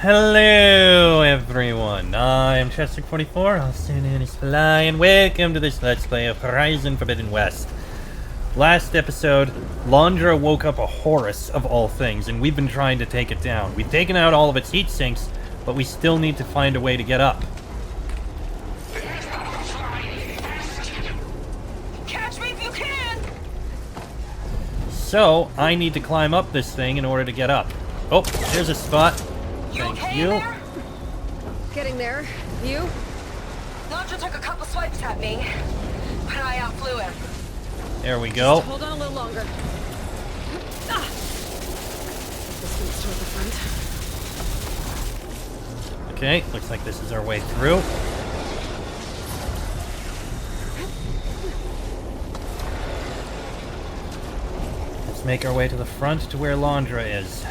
Hello everyone, I'm Chester44, also known as Fly, and welcome to this Let's Play of Horizon Forbidden West. Last episode, Londra woke up a Horus of all things, and we've been trying to take it down. We've taken out all of its heat sinks, but we still need to find a way to get up. Catch me if you can! So, I need to climb up this thing in order to get up. Oh, there's a spot. Thank you. There? Getting there. You? Lodger took a couple swipes at me, but I outflew him. There we go. Just hold on a little longer. Ah! This leads toward the front. Okay, looks like this is our way through. Let's make our way to the front to where Londra is.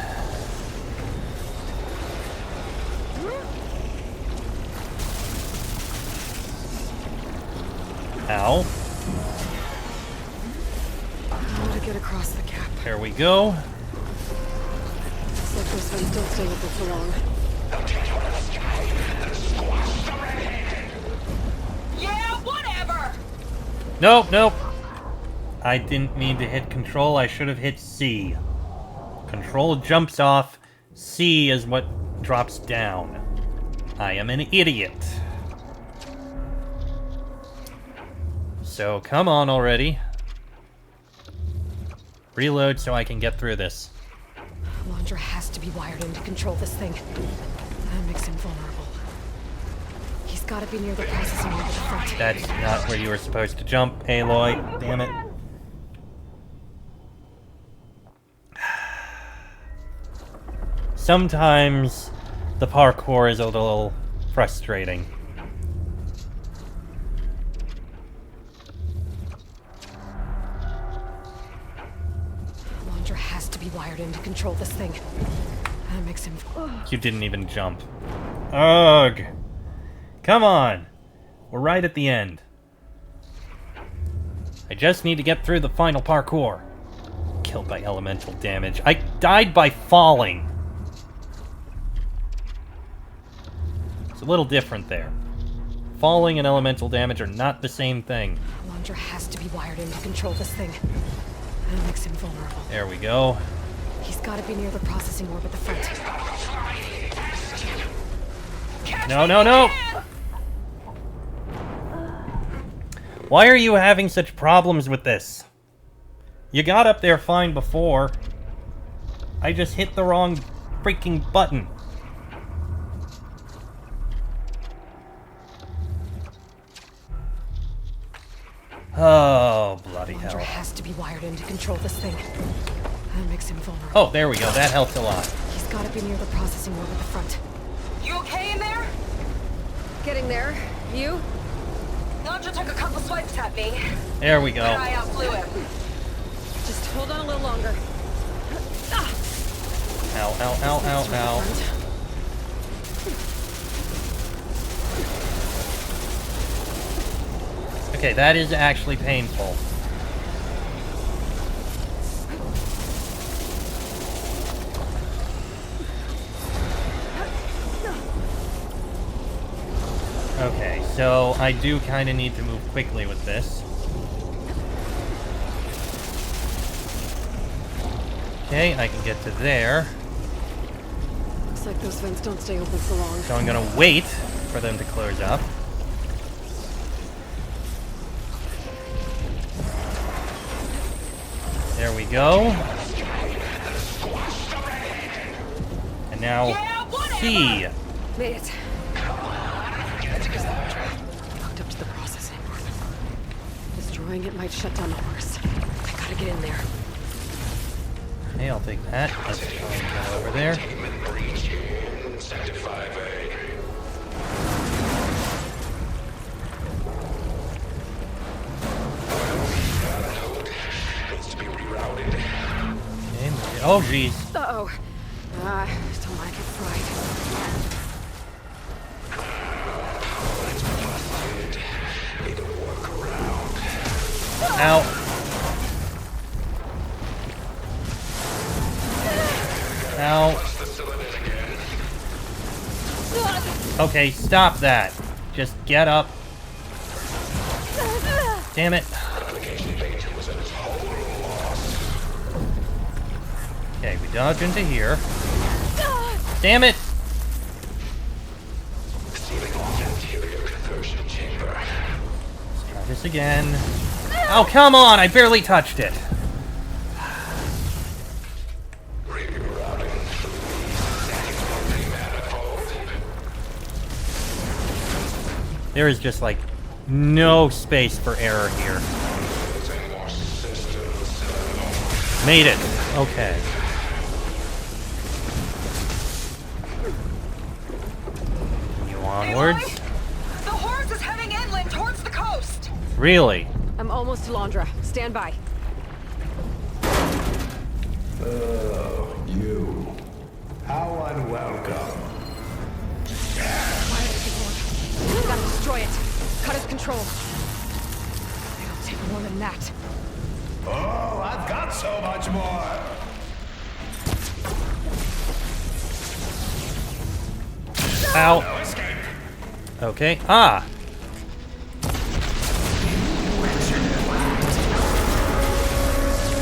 Ow. How to get across the gap. There we go. Looks like those vents don't stay open for long. Yeah, whatever! Nope, nope. I didn't mean to hit control. I should have hit C. Control jumps off. C is what drops down. I am an idiot. So, come on already. Reload so I can get through this. Londra has to be wired in to control this thing. That makes him vulnerable. He's got to be near the processing room at the front. That's not where you were supposed to jump, Aloy. Damn it. Sometimes the parkour is a little frustrating. Londra has to be wired in to control this thing. That makes him... You didn't even jump. Ugh. Come on. We're right at the end. I just need to get through the final parkour. Killed by elemental damage. I died by falling. It's a little different there. Falling and elemental damage are not the same thing. Londra has to be wired in to control this thing. That makes him vulnerable. There we go. He's got to be near the processing orb at the front. No, no, no! Why are you having such problems with this? You got up there fine before. I just hit the wrong freaking button. Oh, bloody Londra hell. has to be wired in to control this thing. That makes him vulnerable. Oh, there we go. That helps a lot. He's got to be near the processing orb at the front. You okay in there? Getting there. You? Lodger took a couple swipes at me, There we but go. I outflew him. Just hold on a little longer. Ah! Ow, ow, ow, ow, ow. Okay, that is actually painful. Okay, so I do kind of need to move quickly with this. Okay, I can get to there. Looks like those vents don't stay open for long. So I'm gonna wait for them to close up. There we go. And now C. Made it. That's because Londra hooked up to the processing orb. Destroying it might shut down the Horus. I gotta get in there. Okay, I'll take that. Let's try and get over there. Okay, oh jeez. Uh-oh. Don't want to get fried. Ow. Ow. Okay, stop that. Just get up. Damn it. Okay, we dodge into here. Damn it! Let's try this again. Oh, come on! I barely touched it. There is just, like, no space for error here. Made it. Okay. Continue onwards. Aloy? The horse is heading inland towards the coast. Really? I'm almost to Londra. Stand by. You. How unwelcome. We gotta destroy it. Cut its control. It'll take more than that. Oh, I've got so much more. Ow. No escape. Okay. Ah!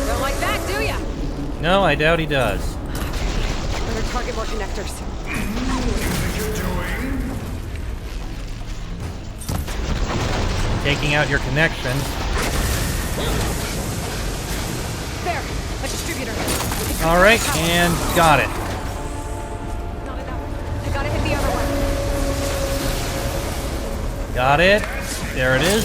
Don't like that, do ya? No, I doubt he does. Better target more connectors. Taking out your connections. There, a distributor. Alright, and got it. Not enough. I gotta hit the other one. Got it. There it is.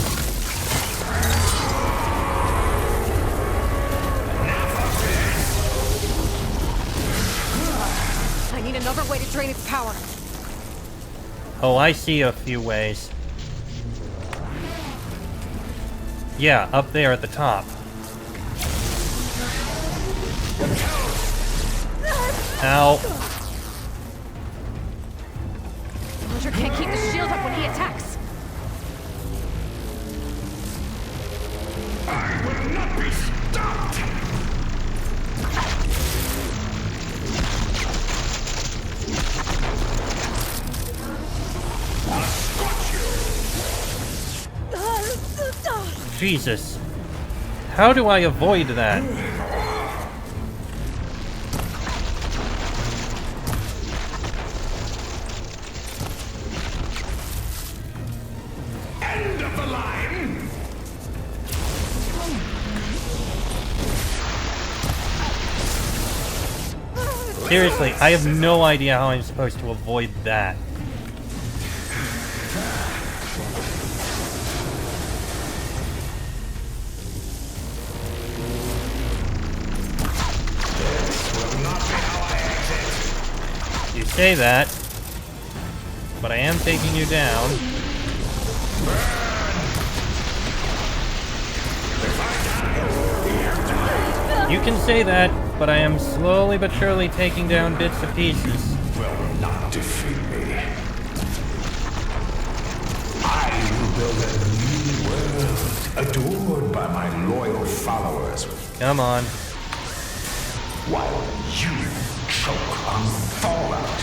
I need another way to drain its power. Oh, I see a few ways. Yeah, up there at the top. Ow. Launcher can't keep the shield up when he attacks. I will not be stopped. I'll scorch you. Jesus. How do I avoid that? End of the line. Seriously, I have no idea how I'm supposed to avoid that. You say that, but I am taking you down. You can say that, but I am slowly but surely taking down bits and pieces. Will not defeat me. I will build a new world, adored by my loyal followers, Come on. while you choke on fallout.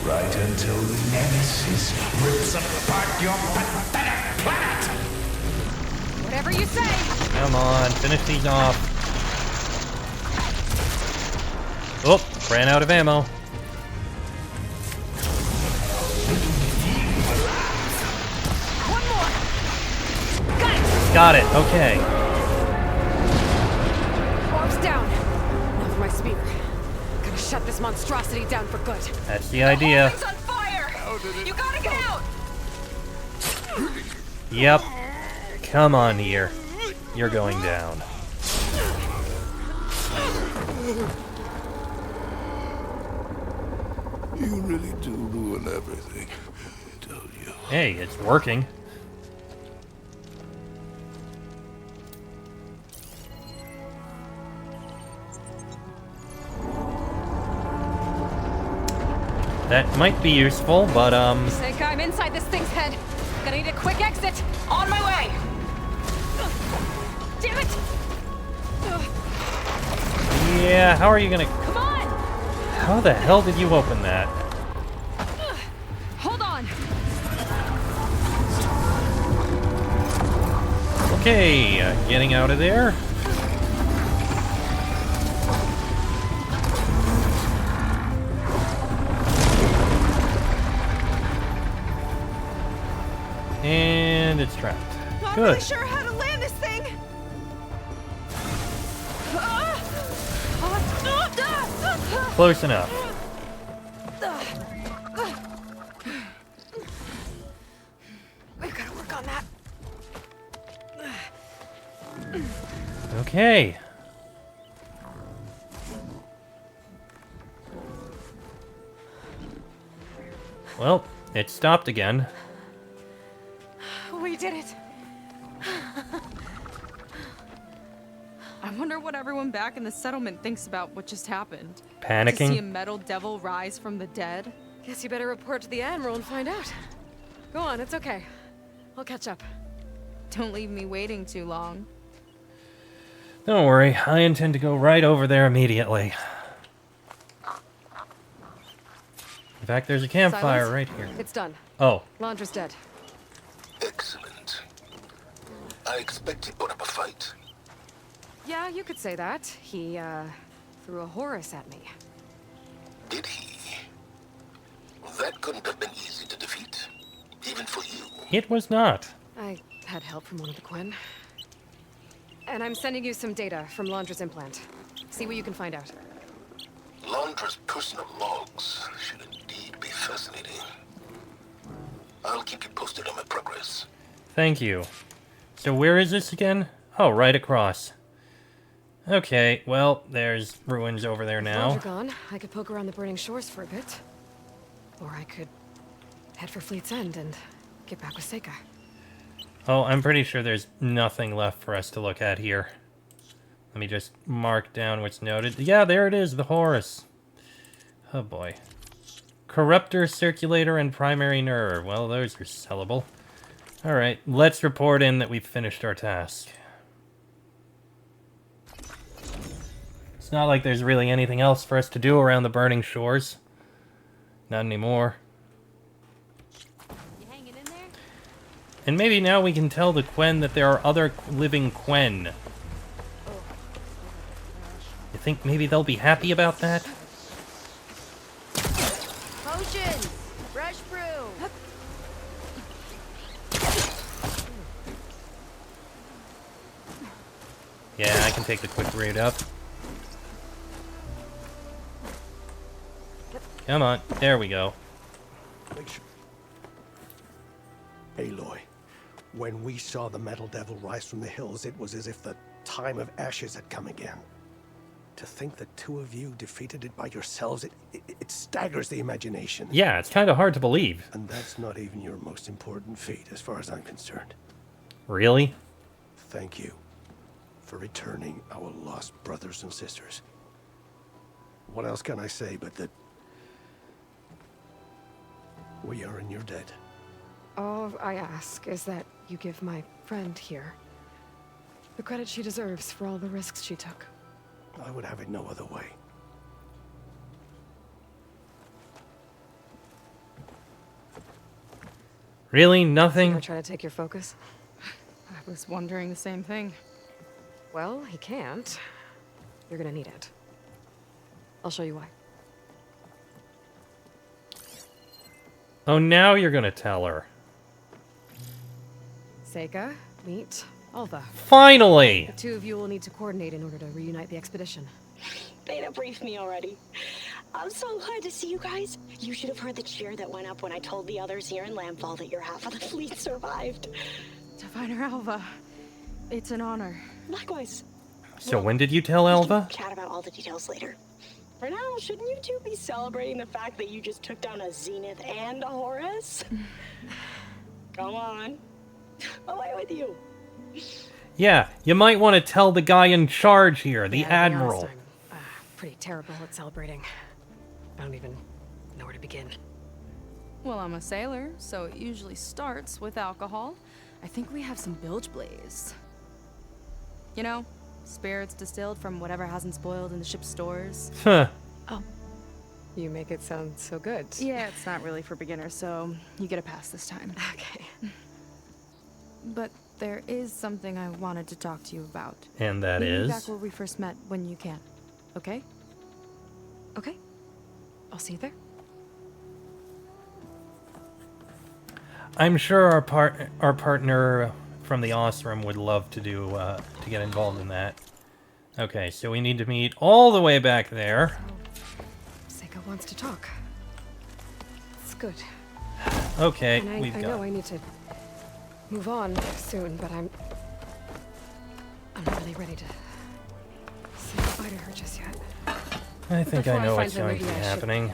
Right until Nemesis rips apart your pathetic planet! Whatever you say. Come on, finish these off. Oh, ran out of ammo. One more. Got it. Got it, okay. Orbs down. Now for my speeder. Gotta shut this monstrosity down for good. That's the idea. The whole thing's on fire. You gotta get out. Yep. Come on here. You're going down. You really do ruin everything, don't you? Hey, it's working. That might be useful, but Think I'm inside this thing's head. Gonna need a quick exit. On my way. Damn it! yeah, how are you gonna... Come on! How the hell did you open that? Okay, getting out of there. And it's trapped. Not Good. really sure how to land this thing. Close enough. We've got to work on that. Okay. Well, it stopped again. We did it. I wonder what everyone back in the settlement thinks about what just happened. To see a Panicking. metal devil rise from the dead? Guess you better report to the Admiral and find out. Go on, it's okay. I'll catch up. Don't leave me waiting too long. Don't worry, I intend to go right over there immediately. In fact, there's a campfire Silence? right here. It's done. Oh, Londra's dead. Excellent. I expect he put up a fight. Yeah, you could say that. He, threw a Horus at me. Did he? That couldn't have been easy to defeat, even for you. it was not. I had help from one of the Quen. And I'm sending you some data from Londra's implant. See what you can find out. Londra's personal logs should indeed be fascinating. I'll keep you posted on my progress. Thank you. So where is this again? Oh, right across. Okay, well, there's ruins over there now. Londra gone, I could poke around the burning shores for a bit. Or I could head for Fleet's End and get back with Seika. Oh, I'm pretty sure there's nothing left for us to look at here. Let me just mark down what's noted. Yeah, there it is, the Horus. Oh boy. Corruptor, circulator, and primary nerve. Well, those are sellable. Alright, let's report in that we've finished our task. It's not like there's really anything else for us to do around the burning shores. Not anymore. You hanging in there? And maybe now we can tell the Quen that there are other living Quen. You think maybe they'll be happy about that? Potions! Fresh brew! Yeah, I can take the quick raid up. Come on, there we go. Make sure. Aloy, when we saw the metal devil rise from the hills, it was as if the time of ashes had come again. To think the two of you defeated it by yourselves, it staggers the imagination. Yeah, it's kind of hard to believe. And that's not even your most important feat, as far as I'm concerned. Really? Thank you for returning our lost brothers and sisters. What else can I say but that we are in your debt? All I ask is that you give my friend here the credit she deserves for all the risks she took. I would have it no other way. Really? Ever Nothing? try to take your focus? I was wondering the same thing. Well, he can't. You're gonna need it. I'll show you why. Oh, now you're gonna tell her. Seika, meet Alva. Finally! The two of you will need to coordinate in order to reunite the expedition. Beta briefed me already. I'm so glad to see you guys. You should have heard the cheer that went up when I told the others here in Landfall that your half of the fleet survived. Diviner Alva, it's an honor. Likewise. So when did you tell Alva? We can chat about all the details later. For now, shouldn't you two be celebrating the fact that you just took down a Zenith and a Horus? Come on. Away with you. Yeah, you might want to tell the guy in charge here, the Yeah, to be honest, Admiral. I'm pretty terrible at celebrating. I don't even know where to begin. Well, I'm a sailor, so it usually starts with alcohol. I think we have some bilge blaze. You know, spirits distilled from whatever hasn't spoiled in the ship's stores. Huh. You make it sound so good. Yeah, it's not really for beginners, so you get a pass this time. Okay. But there is something I wanted to talk to you about. And that Meet me is? back where we first met when you can. Okay? Okay. I'll see you there. I'm sure our partner from the Ostrom would love to do to get involved in that. Okay, so we need to meet all the way back there. Seika wants to talk. It's good. Okay, And we've I got. know I need to move on soon, but I'm not really ready to say goodbye to her just yet. I think Before I know I what's find her, going to be maybe I should- happening.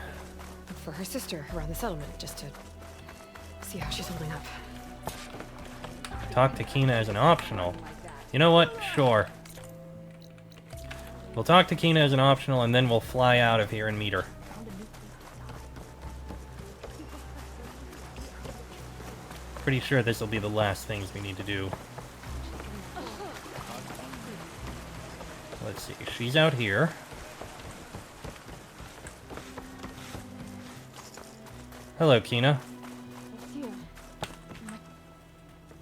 Look for her sister around the settlement, just to see how she's holding up. Talk to Kina as an optional. You know what? Sure. We'll talk to Kina as an optional, and then we'll fly out of here and meet her. Pretty sure this will be the last things we need to do. Let's see. She's out here. Hello, Kina.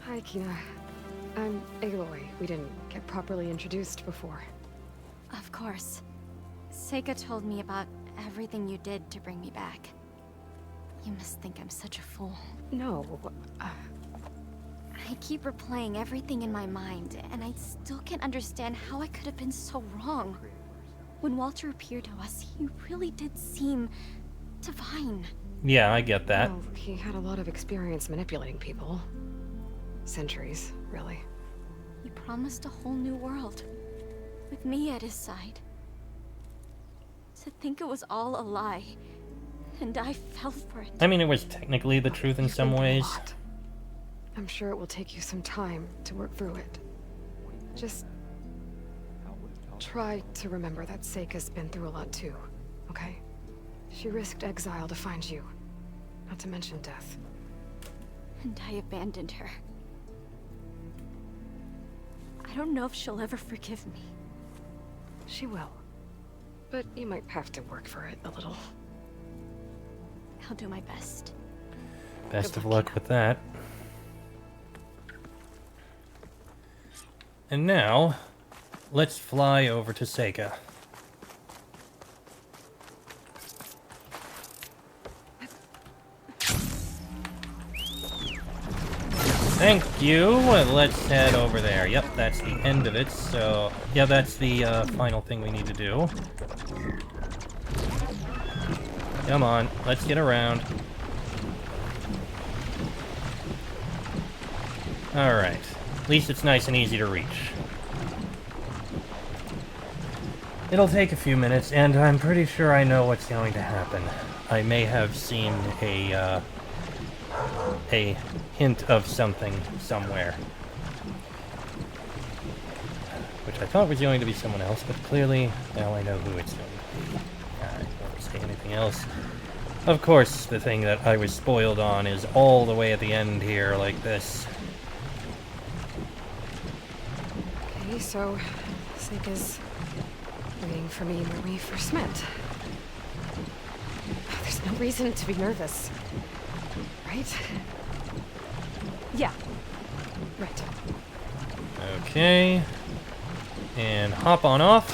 Hi, Kina. I'm Aloy. We didn't get properly introduced before. Of course. Seika told me about everything you did to bring me back. You must think I'm such a fool. No, I keep replaying everything in my mind, and I still can't understand how I could have been so wrong. When Walter appeared to us, he really did seem divine. Yeah, I get that. well, he had a lot of experience manipulating people. Centuries, really. He promised a whole new world, with me at his side. To think it was all a lie, and I fell for it. I mean, it was technically the truth in You've some been through a ways. lot. I'm sure it will take you some time to work through it. Just try to remember that Seika's been through a lot too, okay? She risked exile to find you, not to mention death. And I abandoned her. I don't know if she'll ever forgive me. She will. But you might have to work for it a little. I'll do my best. Best of luck with that. And now, let's fly over to Seika. Thank you. Let's head over there. Yep, that's the end of it. So, yeah, that's the final thing we need to do. Come on, let's get around. Alright. At least it's nice and easy to reach. It'll take a few minutes, and I'm pretty sure I know what's going to happen. I may have seen a hint of something somewhere. Which I thought was going to be someone else, but clearly, now I know who it's going to be. I won't say anything else. Of course, the thing that I was spoiled on is all the way at the end here, like this. Okay, so Seika's waiting for me when we first met. There's no reason to be nervous, right? Yeah, right. Okay. And hop on off.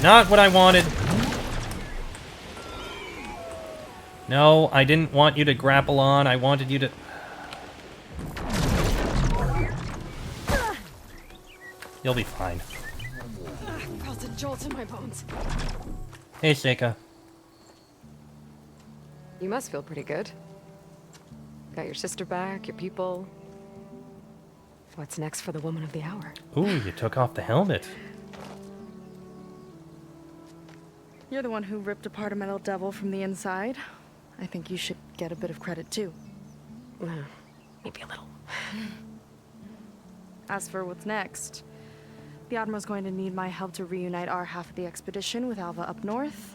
Not what I wanted. No, I didn't want you to grapple on. I wanted you to... You'll be fine. I felt a jolt in my bones. Hey, Seika. You must feel pretty good. Got your sister back, your people. What's next for the woman of the hour? Ooh, you took off the helmet. You're the one who ripped apart a metal devil from the inside. I think you should get a bit of credit too. Maybe a little. As for what's next, the Admiral's going to need my help to reunite our half of the expedition with Alva up north.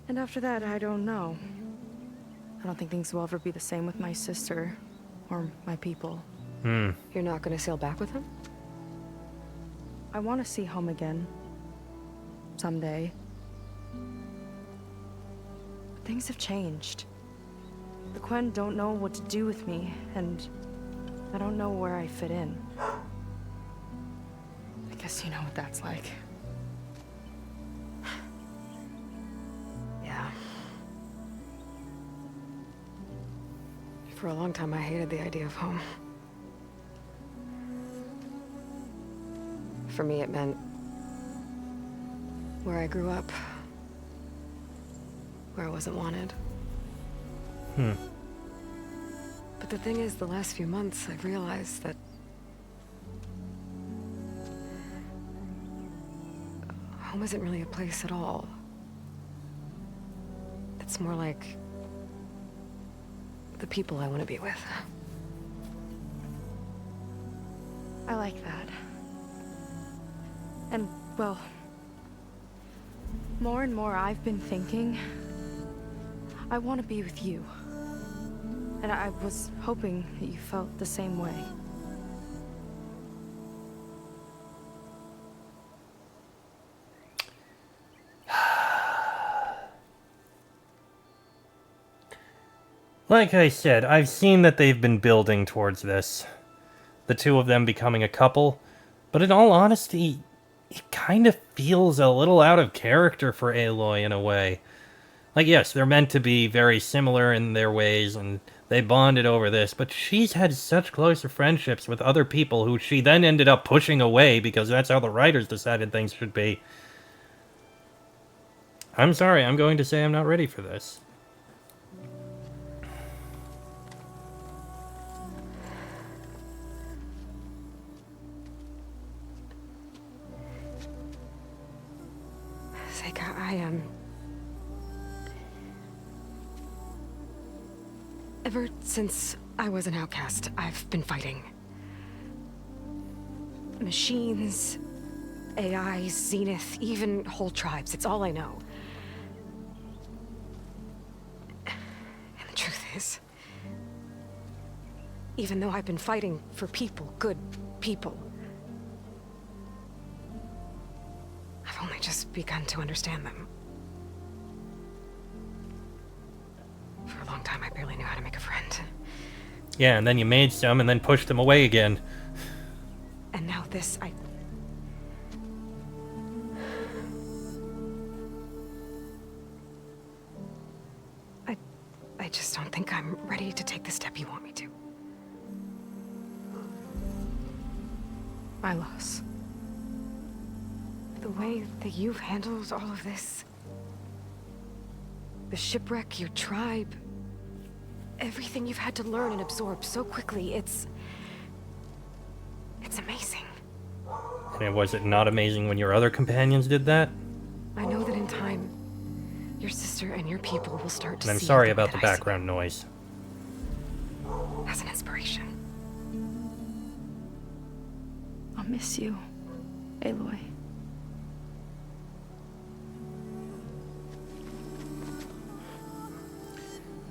And after that, I don't know. I don't think things will ever be the same with my sister or my people. You're not gonna sail back with him? I want to see home again. Someday. Things have changed. The Quen don't know what to do with me, and I don't know where I fit in. I guess you know what that's like. Yeah. For a long time, I hated the idea of home. For me, it meant where I grew up, where I wasn't wanted. But the thing is, the last few months, I've realized that home isn't really a place at all. It's more like the people I want to be with. I like that. And, well, more and more I've been thinking, I want to be with you. And I was hoping that you felt the same way. Like I said, I've seen that they've been building towards this. The two of them becoming a couple. But in all honesty, it kind of feels a little out of character for Aloy in a way. Like, yes, they're meant to be very similar in their ways, and they bonded over this, but she's had such closer friendships with other people who she then ended up pushing away because that's how the writers decided things should be. I'm sorry, I'm going to say I'm not ready for this. Seika, I ever since I was an outcast, I've been fighting. Machines, AI, Zenith, even whole tribes. It's all I know. And the truth is, even though I've been fighting for people, good people, I've only just begun to understand them. For a long time, I barely knew how to make a friend. Yeah, and then you made some and then pushed them away again. And now this, I just don't think I'm ready to take the step you want me to. My loss. The way that you've handled all of this, the shipwreck, your tribe, everything you've had to learn and absorb so quickly, it's amazing. And was it not amazing when your other companions did that? I know that in time, your sister and your people will start to see. And I'm sorry the way about the that I see background noise. as an inspiration. I'll miss you, Aloy.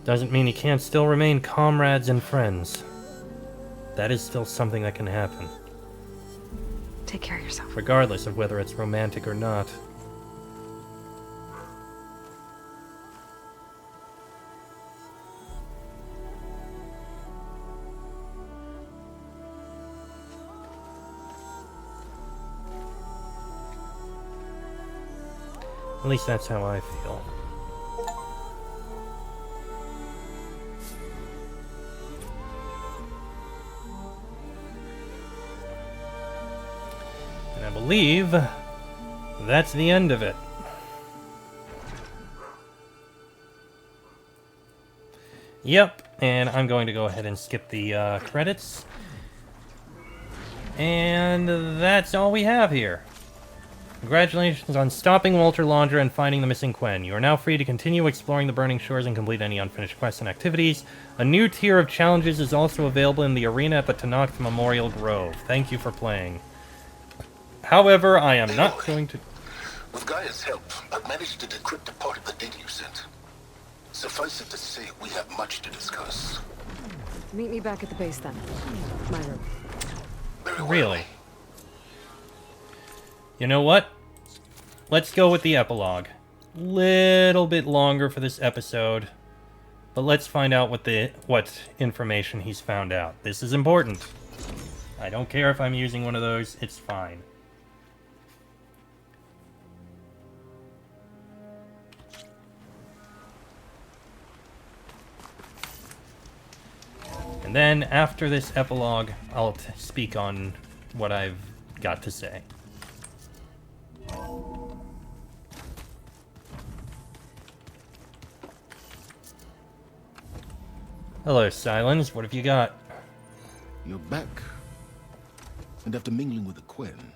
Doesn't mean you can't still remain comrades and friends. That is still something that can happen. Take care of yourself. Regardless of whether it's romantic or not. At least that's how I feel. And I believe that's the end of it. Yep, and I'm going to go ahead and skip the credits. And that's all we have here. Congratulations on stopping Walter Londra and finding the missing Quen. You are now free to continue exploring the Burning Shores and complete any unfinished quests and activities. A new tier of challenges is also available in the arena at the Tenakth Memorial Grove. Thank you for playing. However, I am not going to... With Gaia's help, I've managed to decrypt a part of the data you sent. Suffice it to say, we have much to discuss. Meet me back at the base then. My room. Very well. Really? You know what? Let's go with the epilogue. Little bit longer for this episode. But let's find out what information he's found out. This is important. I don't care if I'm using one of those, it's fine. And then, after this epilogue, I'll speak on what I've got to say. Hello, Silence. What have you got? You're back. And after mingling with the Quen,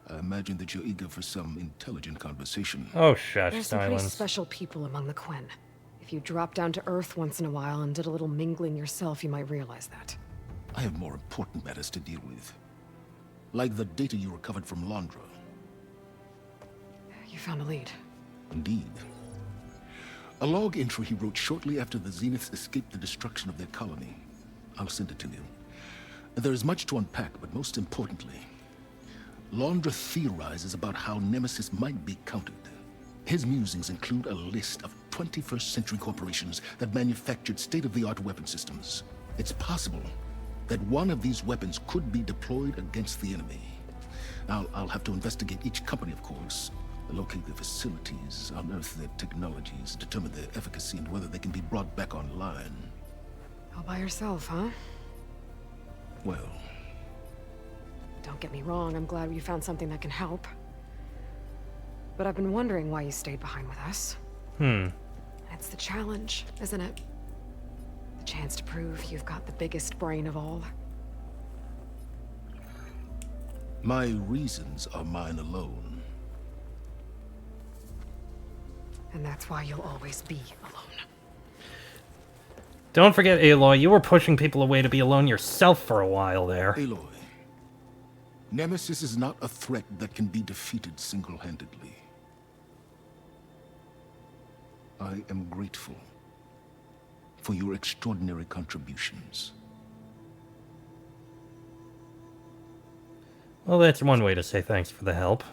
I imagine that you're eager for some intelligent conversation. Oh, shush, There's some pretty Silence. special people among the Quen. If you dropped down to Earth once in a while and did a little mingling yourself, you might realize that. I have more important matters to deal with. Like the data you recovered from Londra. You found a lead. Indeed. A log entry he wrote shortly after the Zeniths escaped the destruction of their colony. I'll send it to you. There is much to unpack, but most importantly, Londra theorizes about how Nemesis might be countered. His musings include a list of 21st century corporations that manufactured state-of-the-art weapon systems. It's possible that one of these weapons could be deployed against the enemy. I'll have to investigate each company, of course, locate their facilities, unearth their technologies, determine their efficacy and whether they can be brought back online. All by yourself, huh? Well, Don't get me wrong, I'm glad you found something that can help. But I've been wondering why you stayed behind with us. It's the challenge, isn't it? The chance to prove you've got the biggest brain of all. my reasons are mine alone. And that's why you'll always be alone. Don't forget, Aloy, you were pushing people away to be alone yourself for a while there. Aloy, Nemesis is not a threat that can be defeated single-handedly. I am grateful for your extraordinary contributions. Well, that's one way to say thanks for the help.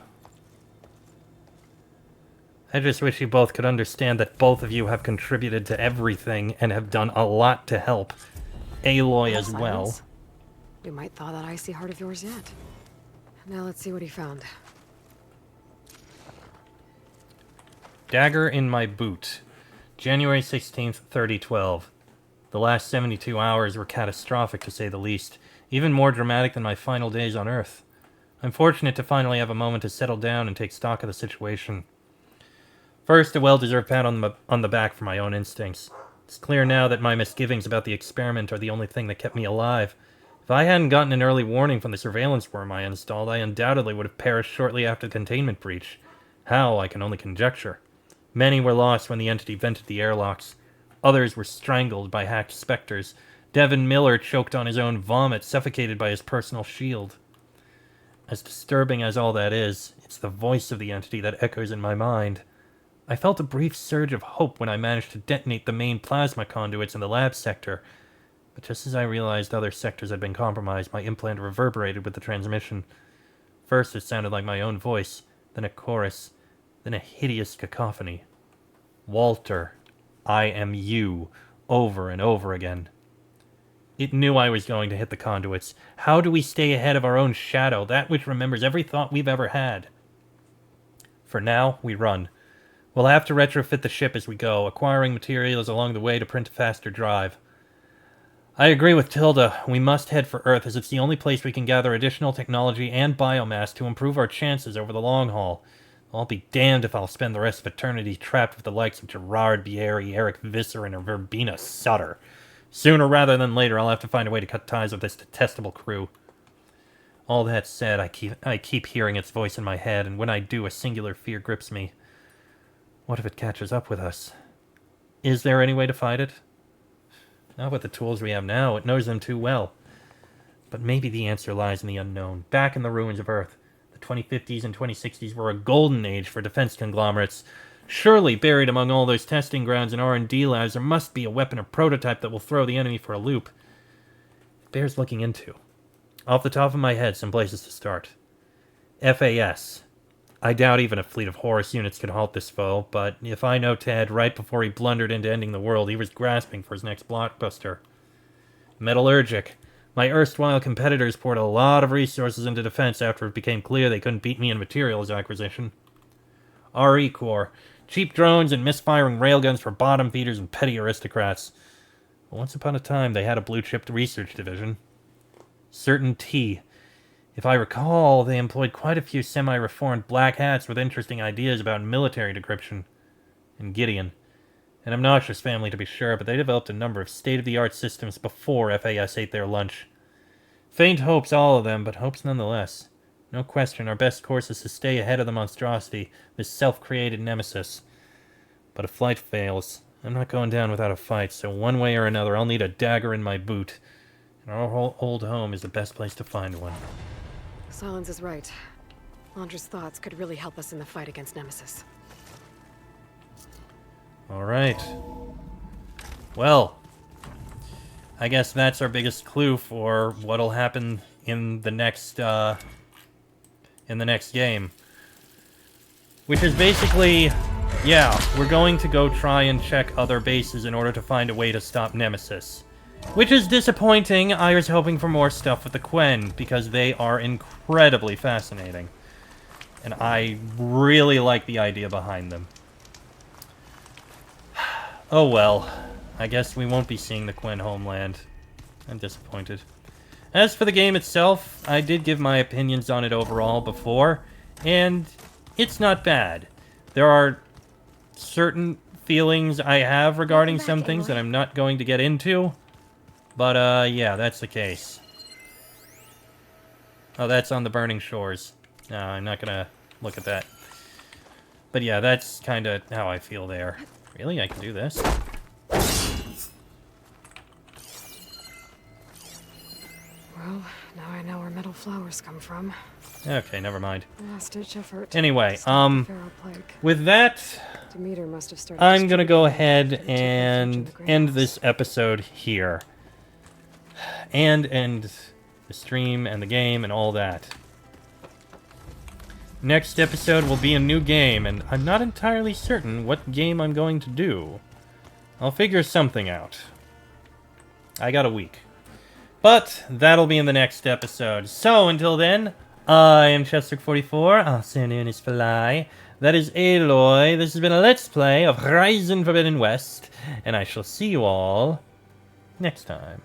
I just wish you both could understand that both of you have contributed to everything and have done a lot to help Aloy as well. Silence. You might thaw that icy heart of yours yet. Now let's see what he found. Dagger in my boot. January 16th, 3012. The last 72 hours were catastrophic, to say the least. Even more dramatic than my final days on Earth. I'm fortunate to finally have a moment to settle down and take stock of the situation. First, a well-deserved pat on the back for my own instincts. It's clear now that my misgivings about the experiment are the only thing that kept me alive. If I hadn't gotten an early warning from the surveillance worm I installed, I undoubtedly would have perished shortly after the containment breach. How, I can only conjecture. Many were lost when the entity vented the airlocks. Others were strangled by hacked specters. Devin Miller choked on his own vomit, suffocated by his personal shield. As disturbing as all that is, it's the voice of the entity that echoes in my mind. I felt a brief surge of hope when I managed to detonate the main plasma conduits in the lab sector. But just as I realized other sectors had been compromised, my implant reverberated with the transmission. First it sounded like my own voice, then a chorus, then a hideous cacophony. Walter, I am you, over and over again. It knew I was going to hit the conduits. How do we stay ahead of our own shadow, that which remembers every thought we've ever had? For now, we run. We'll have to retrofit the ship as we go, acquiring materials along the way to print a faster drive. I agree with Tilda. We must head for Earth, as it's the only place we can gather additional technology and biomass to improve our chances over the long haul. I'll be damned if I'll spend the rest of eternity trapped with the likes of Gerard Bieri, Eric Visser, and Verbena Sutter. Sooner rather than later, I'll have to find a way to cut ties with this detestable crew. All that said, I keep hearing its voice in my head, and when I do, a singular fear grips me. What if it catches up with us? Is there any way to fight it? Not with the tools we have now. It knows them too well. But maybe the answer lies in the unknown, back in the ruins of Earth. The 2050s and 2060s were a golden age for defense conglomerates. Surely, buried among all those testing grounds and R&D labs, there must be a weapon or prototype that will throw the enemy for a loop. It bears looking into. Off the top of my head, some places to start. FAS. I doubt even a fleet of Horus units could halt this foe, but if I know Ted, right before he blundered into ending the world, he was grasping for his next blockbuster. Metallurgic. My erstwhile competitors poured a lot of resources into defense after it became clear they couldn't beat me in materials acquisition. RE Corps. Cheap drones and misfiring railguns for bottom feeders and petty aristocrats. But once upon a time, they had a blue-chip research division. Certain T. If I recall, they employed quite a few semi-reformed black hats with interesting ideas about military decryption. And Gideon. An obnoxious family to be sure, but they developed a number of state-of-the-art systems before FAS ate their lunch. Faint hopes, all of them, but hopes nonetheless. No question, our best course is to stay ahead of the monstrosity, this self-created nemesis. But if flight fails, I'm not going down without a fight, so one way or another I'll need a dagger in my boot. And our old home is the best place to find one. Solons is right. Londra's thoughts could really help us in the fight against Nemesis. Alright. Well, I guess that's our biggest clue for what'll happen in the next game. Which is basically, yeah, we're going to go try and check other bases in order to find a way to stop Nemesis. Which is disappointing. I was hoping for more stuff with the Quen, because they are incredibly fascinating. And I really like the idea behind them. Oh well. I guess we won't be seeing the Quen homeland. I'm disappointed. As for the game itself, I did give my opinions on it overall before, and it's not bad. There are certain feelings I have regarding some things that I'm not going to get into, but yeah, that's the case. Oh, that's on the Burning Shores. No, I'm not gonna look at that. But yeah, that's kind of how I feel there. Really? I can do this? Well, now I know where metal flowers come from. Okay, never mind. Last-ditch effort. Anyway, Stop the Pharaoh plague. with that, Demeter must have started I'm gonna go distributing ahead the and greenhouse. end this episode here. And end the stream and the game and all that. Next episode will be a new game, and I'm not entirely certain what game I'm going to do. I'll figure something out. I got a week. But that'll be in the next episode. So until then, I am Chester44. I'll send in his fly. That is Aloy. This has been a Let's Play of Horizon Forbidden West, and I shall see you all next time.